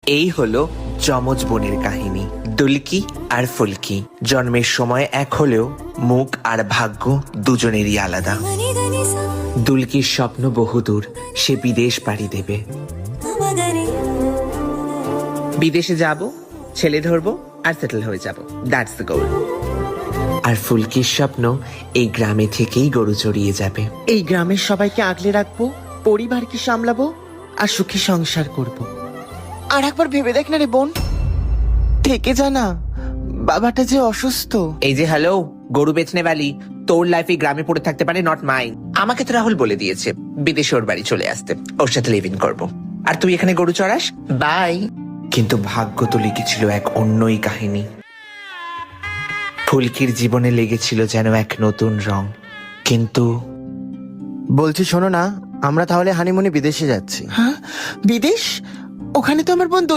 এই হলো যমজ বোনের কাহিনী, দুলকি আর ফুলকি। জন্মের সময় এক হলেও মুখ আর ভাগ্য দুজনেরই আলাদা। দুলকির স্বপ্ন বহুদূর, সে বিদেশ পাড়ি দেবে। বিদেশে যাব, ছেলে ধরবো আর সেটেল হয়ে যাব, দ্যাটস দ্য গোল। আর ফুলকির স্বপ্ন এই গ্রামে থেকেই গরু চড়িয়ে যাবে। এই গ্রামের সবাইকে আগলে রাখবো, পরিবারকে সামলাবো আর সুখী সংসার করব। আর একবার ভেবে দেখ না রে বোন, থেকে জানা বাবাটা যে অসুস্থ। এই যে হ্যালো গরু বেচনে বালি, তোর লাইফে গ্রামে পড়ে থাকতে পারে, নট মাইন। আমাকে তো রাহুল বলে দিয়েছে বিদেশে ওর বাড়ি চলে আসতে, ওর সাথে লিভ ইন করবো। আর তুই এখানে গরু চড়াস, বাই। কিন্তু ভাগ্য তো লিখেছিল এক অন্যই কাহিনী। ফুলকির জীবনে লেগেছিল যেন এক নতুন রং। কিন্তু বলছি শোনো না, আমরা তাহলে হানিমুনে বিদেশে যাচ্ছি। হ্যাঁ, বিদেশ? ওখানে তো আমার বোন